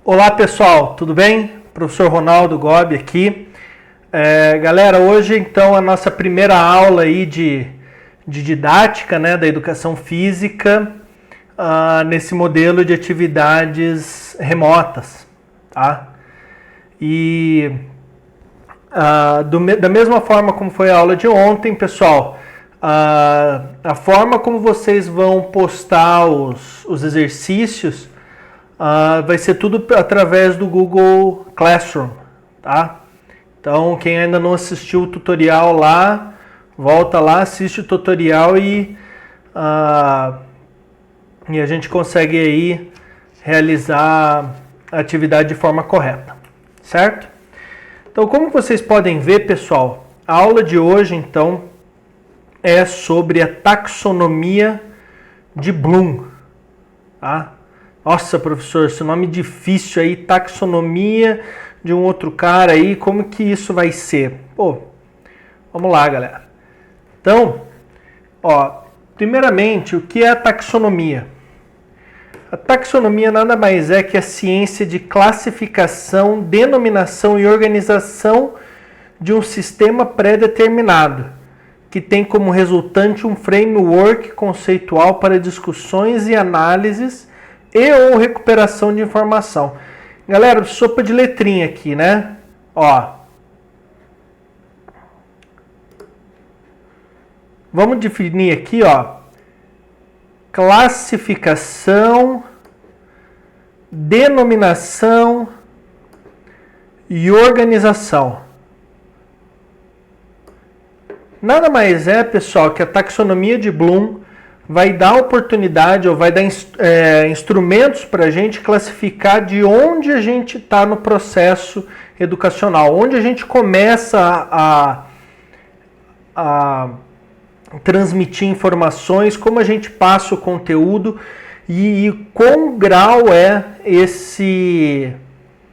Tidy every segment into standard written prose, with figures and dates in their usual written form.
Olá pessoal, tudo bem? Professor Ronaldo Gobi aqui. Galera, hoje então a nossa primeira aula aí de didática, né, da educação física nesse modelo de atividades remotas, tá? E da mesma forma como foi a aula de ontem, pessoal, a forma como vocês vão postar os exercícios vai ser tudo através do Google Classroom, tá? Então, quem ainda não assistiu o tutorial lá, volta lá, assiste o tutorial e a gente consegue aí realizar a atividade de forma correta, certo? Então, como vocês podem ver, pessoal, a aula de hoje, então, é sobre a taxonomia de Bloom, tá? Nossa, professor, esse nome difícil aí, taxonomia de um outro cara aí, como que isso vai ser? Pô, vamos lá, galera. Então, primeiramente, o que é a taxonomia? A taxonomia nada mais é que a ciência de classificação, denominação e organização de um sistema pré-determinado, que tem como resultante um framework conceitual para discussões e análises e ou recuperação de informação. Galera, sopa de letrinha aqui, né? Vamos definir aqui, classificação, denominação e organização. Nada mais é, pessoal, que a taxonomia de Bloom vai dar oportunidade ou vai dar instrumentos para a gente classificar de onde a gente está no processo educacional, onde a gente começa a transmitir informações, como a gente passa o conteúdo e qual grau é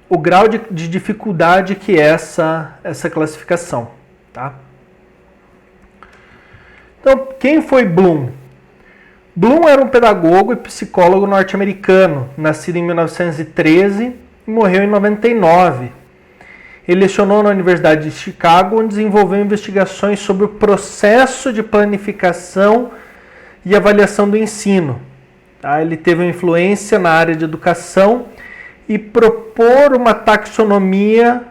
o grau de dificuldade que é essa classificação, tá? Então, quem foi Bloom? Bloom era um pedagogo e psicólogo norte-americano, nascido em 1913 e morreu em 99. Ele lecionou na Universidade de Chicago, onde desenvolveu investigações sobre o processo de planificação e avaliação do ensino. Ele teve uma influência na área de educação e propor uma taxonomia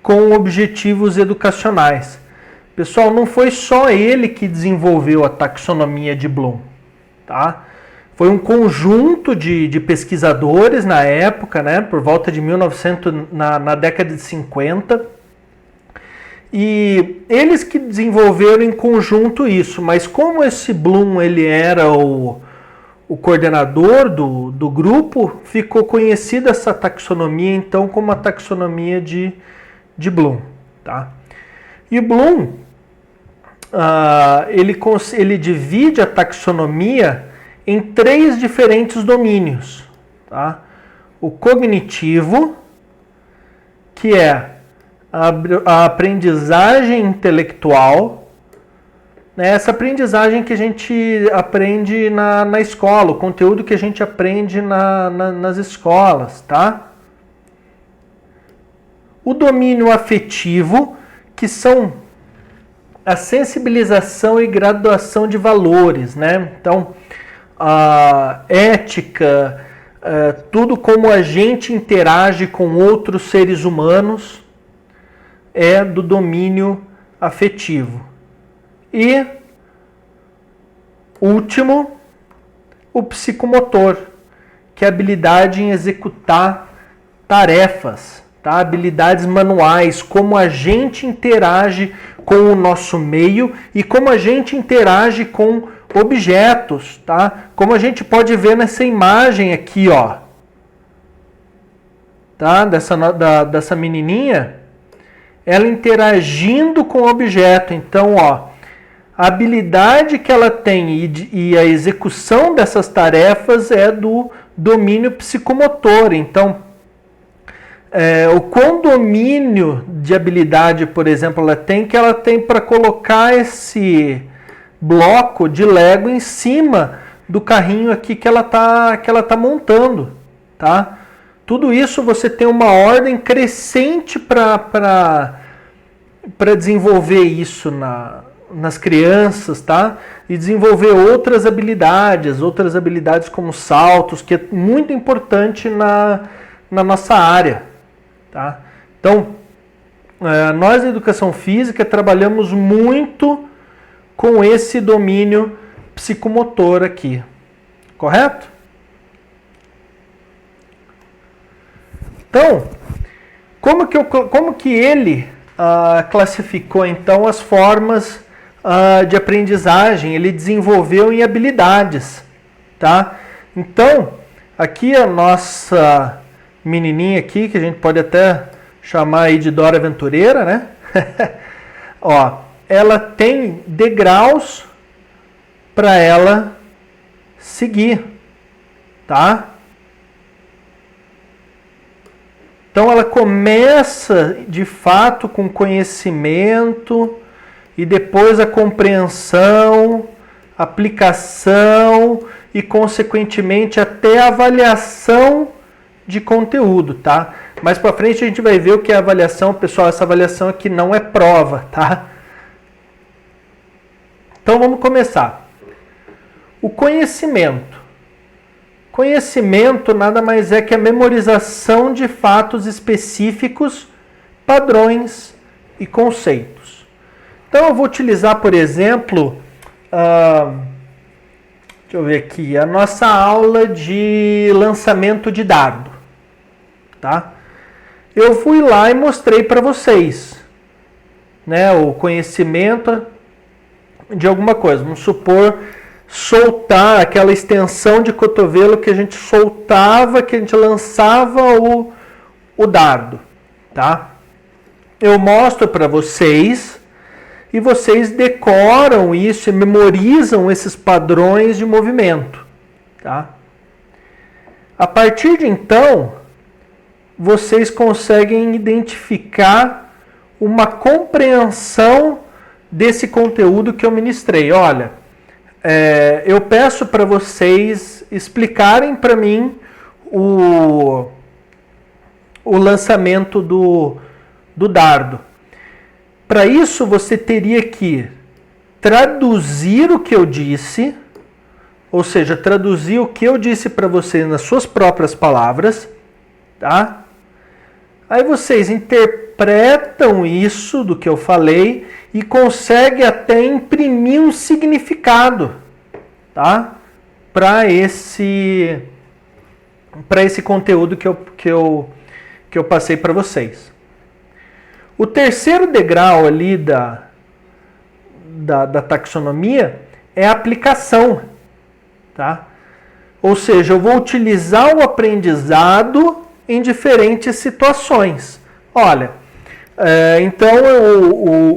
com objetivos educacionais. Pessoal, não foi só ele que desenvolveu a taxonomia de Bloom, tá? Foi um conjunto de pesquisadores na época, né, por volta de 1900, na década de 50, e eles que desenvolveram em conjunto isso, mas como esse Bloom ele era o coordenador do grupo, ficou conhecida essa taxonomia então como a taxonomia de Bloom, tá? E Bloom ele divide a taxonomia em 3 diferentes domínios, tá? O cognitivo, que é a aprendizagem intelectual, né? Essa aprendizagem que a gente aprende na escola, o conteúdo que a gente aprende nas escolas, tá? O domínio afetivo, que são a sensibilização e graduação de valores, né? Então, a ética, tudo como a gente interage com outros seres humanos é do domínio afetivo. E, último, o psicomotor, que é a habilidade em executar tarefas, tá? Habilidades manuais, como a gente interage com o nosso meio e como a gente interage com objetos, tá? Como a gente pode ver nessa imagem aqui, tá? Dessa menininha, ela interagindo com o objeto. Então, a habilidade que ela tem e a execução dessas tarefas é do domínio psicomotor. Então, o quão domínio de habilidade, por exemplo, ela tem para colocar esse bloco de Lego em cima do carrinho aqui que ela tá montando, tá? Tudo isso você tem uma ordem crescente para desenvolver isso nas crianças, tá? E desenvolver outras habilidades como saltos, que é muito importante na nossa área, tá? Então, nós na educação física trabalhamos muito com esse domínio psicomotor aqui, correto? Então, como que ele classificou então as formas de aprendizagem? Ele desenvolveu em habilidades, tá? Então, aqui a nossa menininha aqui, que a gente pode até chamar aí de Dora Aventureira, né? Ó, ela tem degraus para ela seguir, tá? Então ela começa de fato com conhecimento e depois a compreensão, aplicação e consequentemente até a avaliação de conteúdo, tá? Mais para frente a gente vai ver o que é avaliação, pessoal. Essa avaliação aqui não é prova, tá? Então vamos começar. O conhecimento. Conhecimento nada mais é que a memorização de fatos específicos, padrões e conceitos. Então eu vou utilizar, por exemplo, deixa eu ver aqui, a nossa aula de lançamento de dardo, tá? Eu fui lá e mostrei para vocês, né, o conhecimento de alguma coisa. Vamos supor soltar aquela extensão de cotovelo que a gente soltava, que a gente lançava o dardo, tá? Eu mostro para vocês e vocês decoram isso e memorizam esses padrões de movimento, tá? A partir de então, vocês conseguem identificar uma compreensão desse conteúdo que eu ministrei. Olha, eu peço para vocês explicarem para mim o lançamento do dardo. Para isso, você teria que traduzir o que eu disse, ou seja, traduzir o que eu disse para vocês nas suas próprias palavras, tá? Aí vocês interpretam isso do que eu falei e conseguem até imprimir um significado, tá? Para esse conteúdo que eu passei para vocês. O terceiro degrau ali da taxonomia é a aplicação, tá? Ou seja, eu vou utilizar o aprendizado em diferentes situações. Olha, então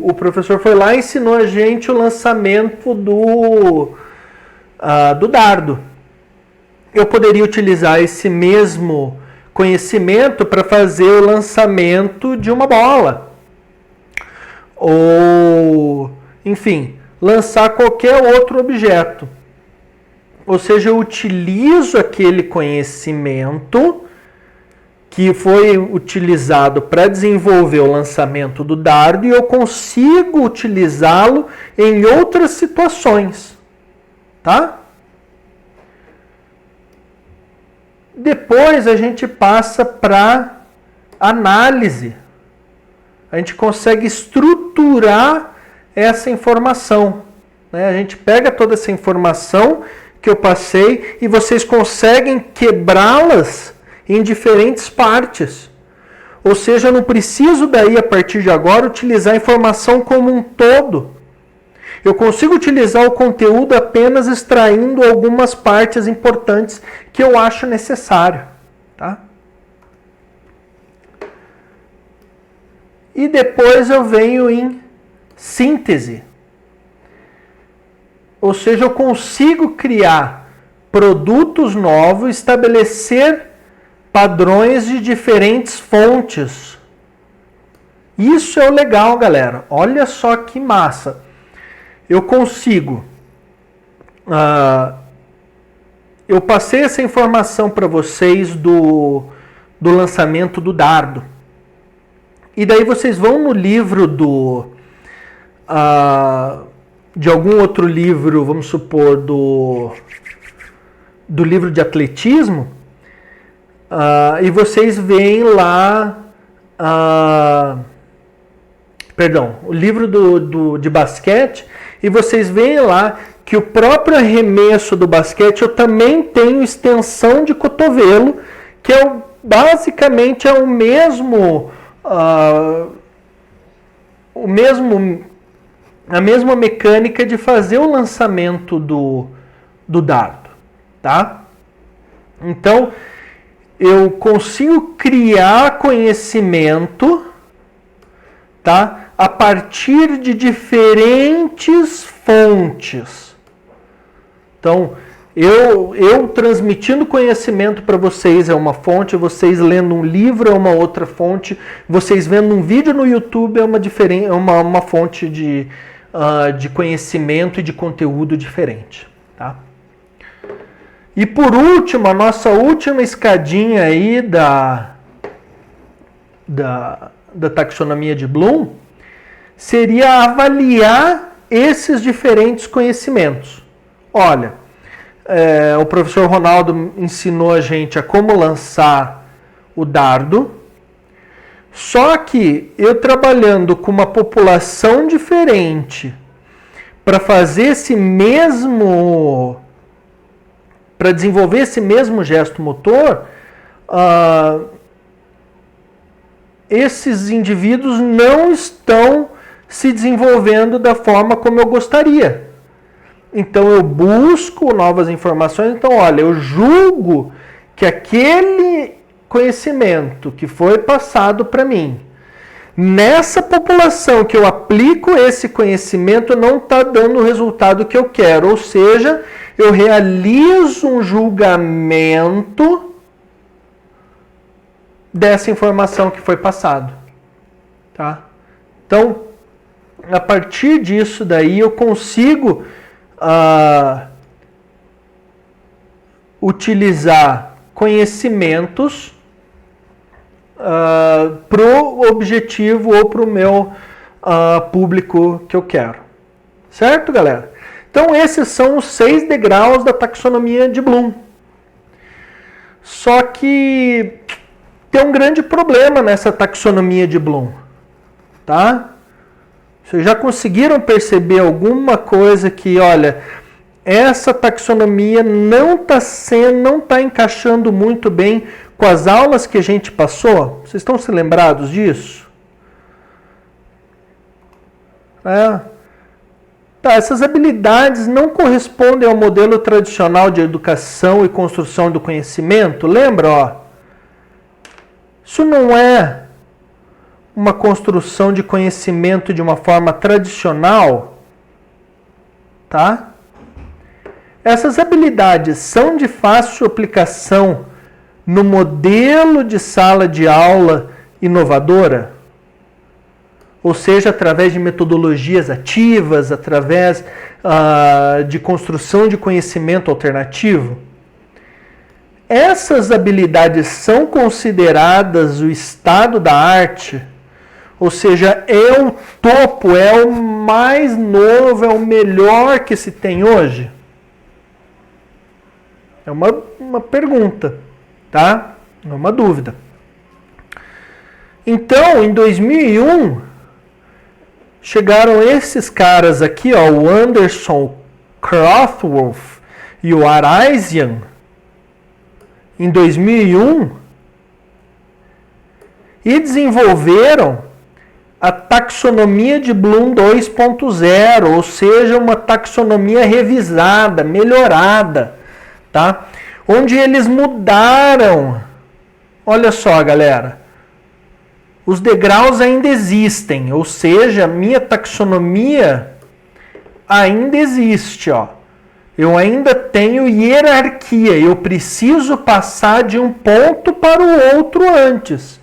o professor foi lá e ensinou a gente o lançamento do dardo. Eu poderia utilizar esse mesmo conhecimento para fazer o lançamento de uma bola. Ou, enfim, lançar qualquer outro objeto. Ou seja, eu utilizo aquele conhecimento que foi utilizado para desenvolver o lançamento do dardo e eu consigo utilizá-lo em outras situações, tá? Depois a gente passa para análise. A gente consegue estruturar essa informação, né? A gente pega toda essa informação que eu passei e vocês conseguem quebrá-las em diferentes partes. Ou seja, eu não preciso daí, a partir de agora, utilizar a informação como um todo. Eu consigo utilizar o conteúdo apenas extraindo algumas partes importantes que eu acho necessário, tá? E depois eu venho em síntese. Ou seja, eu consigo criar produtos novos, estabelecer padrões de diferentes fontes. Isso é o legal, galera. Olha só que massa. Eu consigo. Eu passei essa informação para vocês do do lançamento do dardo. E daí vocês vão no livro de algum outro livro, vamos supor, do livro de atletismo, e vocês veem lá, o livro de basquete, e vocês veem lá que o próprio arremesso do basquete eu também tenho extensão de cotovelo, que basicamente é a mesma mecânica de fazer o lançamento do dardo, tá? Então, eu consigo criar conhecimento, tá? A partir de diferentes fontes. Então, eu transmitindo conhecimento para vocês é uma fonte, vocês lendo um livro é uma outra fonte, vocês vendo um vídeo no YouTube é uma fonte de conhecimento e de conteúdo diferente, tá? E por último, a nossa última escadinha aí da taxonomia de Bloom seria avaliar esses diferentes conhecimentos. Olha, o professor Ronaldo ensinou a gente a como lançar o dardo, só que eu trabalhando com uma população diferente para desenvolver esse mesmo gesto motor, esses indivíduos não estão se desenvolvendo da forma como eu gostaria. Então eu busco novas informações. Então, olha, eu julgo que aquele conhecimento que foi passado para mim, nessa população que eu aplico esse conhecimento, não está dando o resultado que eu quero. Ou seja, eu realizo um julgamento dessa informação que foi passado, tá? Então, a partir disso daí eu consigo utilizar conhecimentos para o objetivo ou para o meu público que eu quero. Certo, galera? Então, esses são os 6 degraus da taxonomia de Bloom. Só que tem um grande problema nessa taxonomia de Bloom, tá? Vocês já conseguiram perceber alguma coisa que, olha, essa taxonomia não está encaixando muito bem com as aulas que a gente passou? Vocês estão se lembrados disso? Tá, essas habilidades não correspondem ao modelo tradicional de educação e construção do conhecimento. Lembra, ó? Isso não é uma construção de conhecimento de uma forma tradicional, tá? Essas habilidades são de fácil aplicação no modelo de sala de aula inovadora? Ou seja, através de metodologias ativas, através de construção de conhecimento alternativo? Essas habilidades são consideradas o estado da arte? Ou seja, é o topo, é o mais novo, é o melhor que se tem hoje? É uma pergunta, tá? É uma dúvida. Então, em 2001, chegaram esses caras aqui, ó, o Anderson Crothworth e o Araisian, em 2001, e desenvolveram a taxonomia de Bloom 2.0, ou seja, uma taxonomia revisada, melhorada, tá? Onde eles mudaram, olha só, galera, os degraus ainda existem, ou seja, minha taxonomia ainda existe, ó. Eu ainda tenho hierarquia, eu preciso passar de um ponto para o outro antes.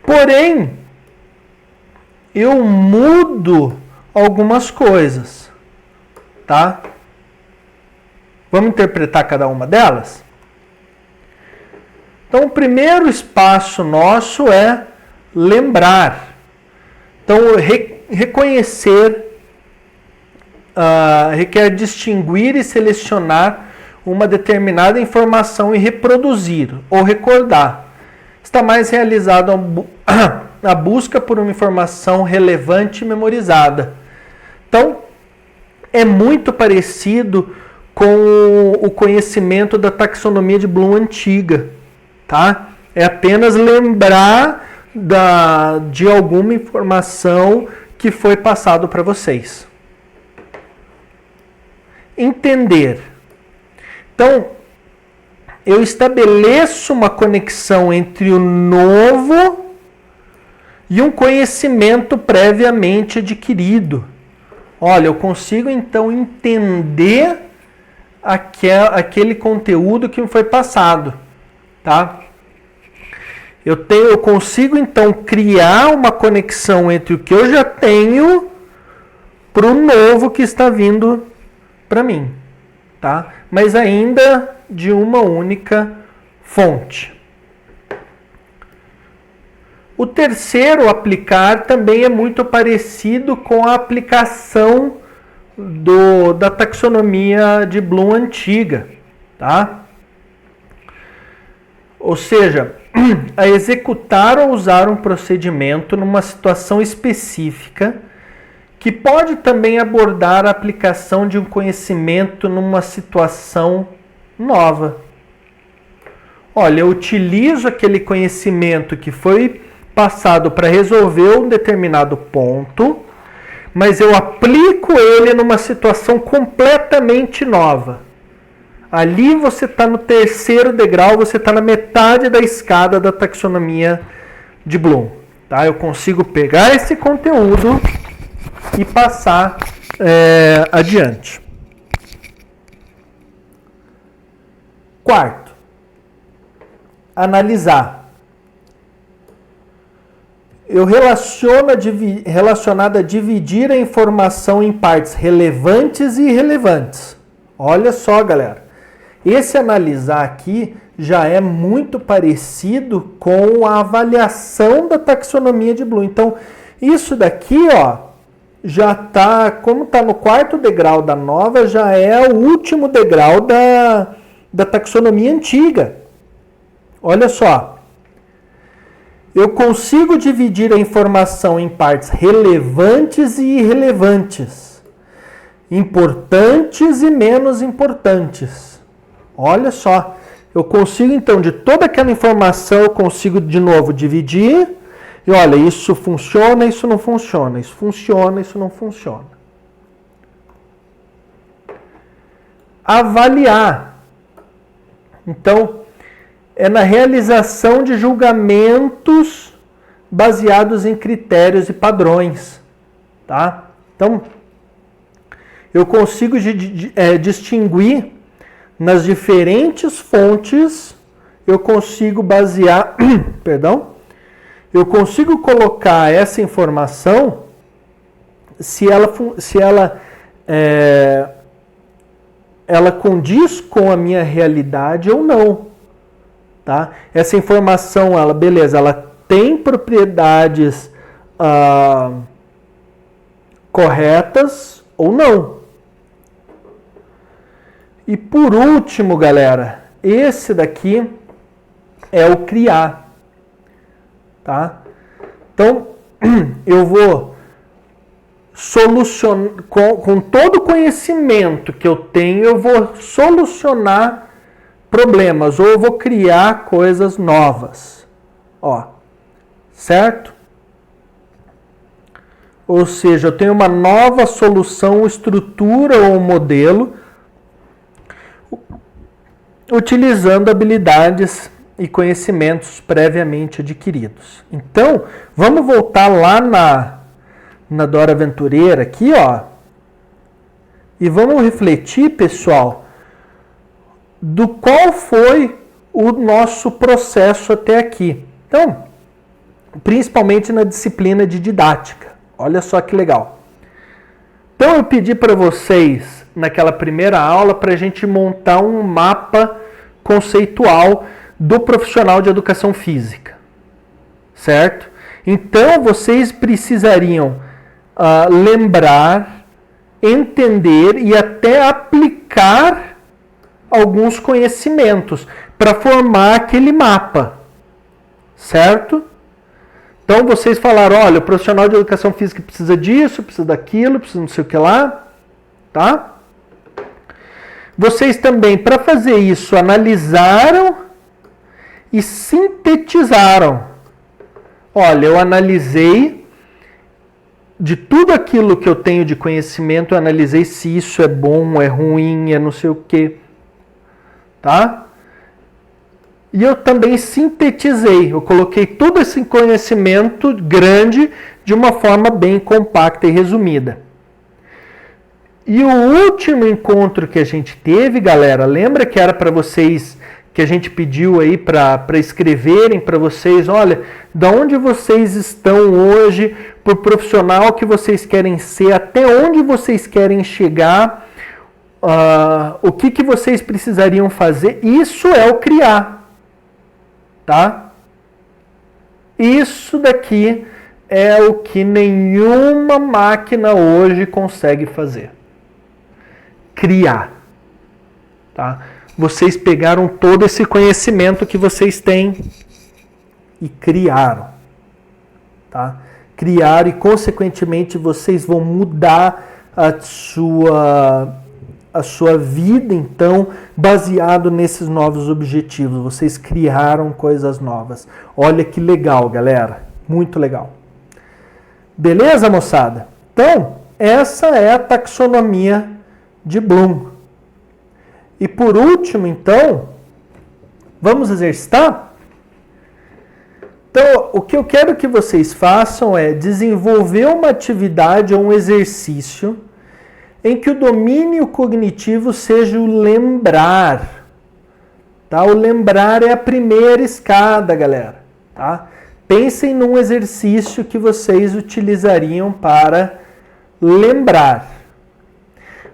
Porém, eu mudo algumas coisas, tá? Vamos interpretar cada uma delas? Então, o primeiro espaço nosso é lembrar. Então, reconhecer requer distinguir e selecionar uma determinada informação e reproduzir ou recordar. Está mais realizado a busca por uma informação relevante e memorizada. Então, é muito parecido com o conhecimento da taxonomia de Bloom antiga, tá? É apenas lembrar de alguma informação que foi passado para vocês. Entender. Então, eu estabeleço uma conexão entre o novo e um conhecimento previamente adquirido. Olha, eu consigo então entender aquele conteúdo que me foi passado, tá? Eu consigo então criar uma conexão entre o que eu já tenho para o novo que está vindo para mim, tá? Mas ainda de uma única fonte. O terceiro, aplicar, também é muito parecido com a aplicação da taxonomia de Bloom antiga, tá? Ou seja, a executar ou usar um procedimento numa situação específica que pode também abordar a aplicação de um conhecimento numa situação nova. Olha, eu utilizo aquele conhecimento que foi passado para resolver um determinado ponto, mas eu aplico ele numa situação completamente nova. Ali você está no terceiro degrau, você está na metade da escada da taxonomia de Bloom. Tá? Eu consigo pegar esse conteúdo e passar adiante. Quarto, analisar. Eu relacionado a dividir a informação em partes relevantes e irrelevantes. Olha só, galera. Esse analisar aqui já é muito parecido com a avaliação da taxonomia de Bloom. Então, isso daqui, ó, já tá, como está no quarto degrau da nova, já é o último degrau da taxonomia antiga. Olha só. Eu consigo dividir a informação em partes relevantes e irrelevantes, importantes e menos importantes. Olha só, eu consigo então, de toda aquela informação, eu consigo de novo dividir, e olha, isso funciona, isso não funciona, isso funciona, isso não funciona. Avaliar. Então, é na realização de julgamentos baseados em critérios e padrões, tá? Então, eu consigo distinguir nas diferentes fontes, eu consigo basear, eu consigo colocar essa informação se ela condiz com a minha realidade ou não. Tá? Essa informação, ela tem propriedades corretas ou não. E por último, galera, esse daqui é o criar. Tá? Então, eu vou solucionar, com todo o conhecimento que eu tenho, eu vou solucionar problemas, ou eu vou criar coisas novas. Ó, certo? Ou seja, eu tenho uma nova solução, estrutura ou modelo, utilizando habilidades e conhecimentos previamente adquiridos. Então, vamos voltar lá na Dora Aventureira aqui, ó, e vamos refletir, pessoal, do qual foi o nosso processo até aqui. Então, principalmente na disciplina de didática. Olha só que legal. Então, eu pedi para vocês, naquela primeira aula, para a gente montar um mapa conceitual do profissional de educação física, certo? Então, vocês precisariam lembrar, entender e até aplicar alguns conhecimentos para formar aquele mapa, certo? Então, vocês falaram, olha, o profissional de educação física precisa disso, precisa daquilo, precisa não sei o que lá, tá? Vocês também, para fazer isso, analisaram e sintetizaram. Olha, eu analisei de tudo aquilo que eu tenho de conhecimento, eu analisei se isso é bom, é ruim, é não sei o que, tá? E eu também sintetizei, eu coloquei todo esse conhecimento grande de uma forma bem compacta e resumida. E o último encontro que a gente teve, galera, lembra que era para vocês, que a gente pediu aí para escreverem para vocês, olha, da onde vocês estão hoje, por profissional que vocês querem ser, até onde vocês querem chegar, o que vocês precisariam fazer, isso é o criar. Tá? Isso daqui é o que nenhuma máquina hoje consegue fazer. Criar. Tá? Vocês pegaram todo esse conhecimento que vocês têm e criaram. Tá? Criaram e, consequentemente, vocês vão mudar a sua vida, então, baseado nesses novos objetivos. Vocês criaram coisas novas. Olha que legal, galera. Muito legal. Beleza, moçada? Então, essa é a taxonomia de Bloom. E por último, então, vamos exercitar? Então, o que eu quero que vocês façam é desenvolver uma atividade ou um exercício em que o domínio cognitivo seja o lembrar. Tá? O lembrar é a primeira escada, galera. Tá? Pensem num exercício que vocês utilizariam para lembrar.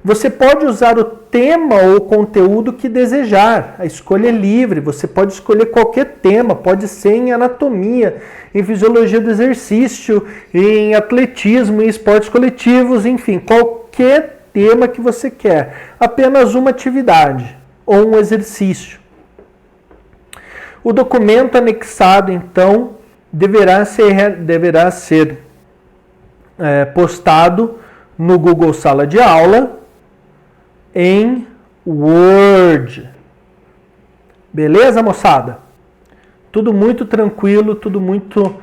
Você pode usar o tema ou conteúdo que desejar. A escolha é livre. Você pode escolher qualquer tema. Pode ser em anatomia, em fisiologia do exercício, em atletismo, em esportes coletivos, enfim, qualquer tema que você quer. Apenas uma atividade ou um exercício. O documento anexado, então, deverá ser postado no Google Sala de Aula em Word. Beleza, moçada? Tudo muito tranquilo, tudo muito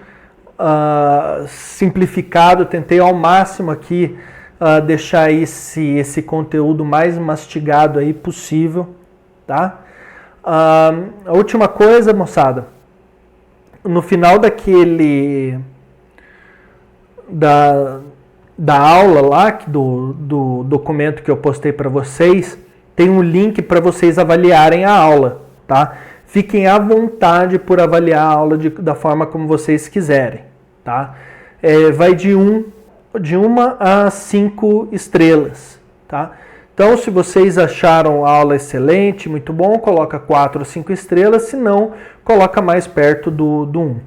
simplificado. Tentei ao máximo aqui deixar esse conteúdo mais mastigado aí possível, tá? A última coisa, moçada, no final da aula lá, do documento que eu postei para vocês, tem um link para vocês avaliarem a aula, tá? Fiquem à vontade por avaliar a aula da forma como vocês quiserem, tá? Vai de 1 a 5 estrelas, tá? Então, se vocês acharam a aula excelente, muito bom, coloca 4 ou 5 estrelas, se não, coloca mais perto do 1.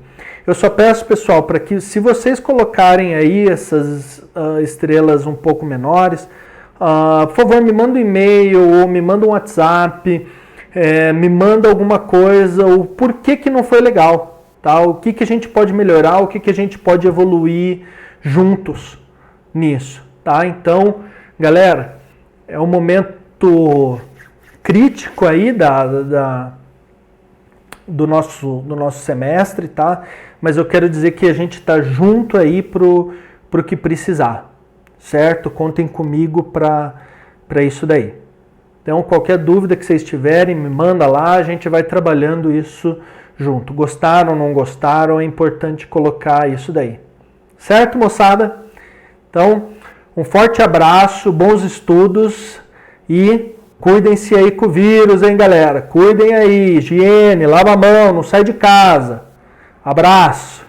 Eu só peço, pessoal, para que, se vocês colocarem aí essas estrelas um pouco menores, por favor, me manda um e-mail ou me manda um WhatsApp, me manda alguma coisa, o porquê que não foi legal, tá? O que a gente pode melhorar, o que a gente pode evoluir juntos nisso, tá? Então, galera, é um momento crítico aí do nosso semestre, tá? Mas eu quero dizer que a gente está junto aí pro que precisar, certo? Contem comigo para isso daí. Então, qualquer dúvida que vocês tiverem, me manda lá, a gente vai trabalhando isso junto. Gostaram, não gostaram, é importante colocar isso daí. Certo, moçada? Então, um forte abraço, bons estudos e cuidem-se aí com o vírus, hein, galera? Cuidem aí, higiene, lava a mão, não sai de casa. Abraço!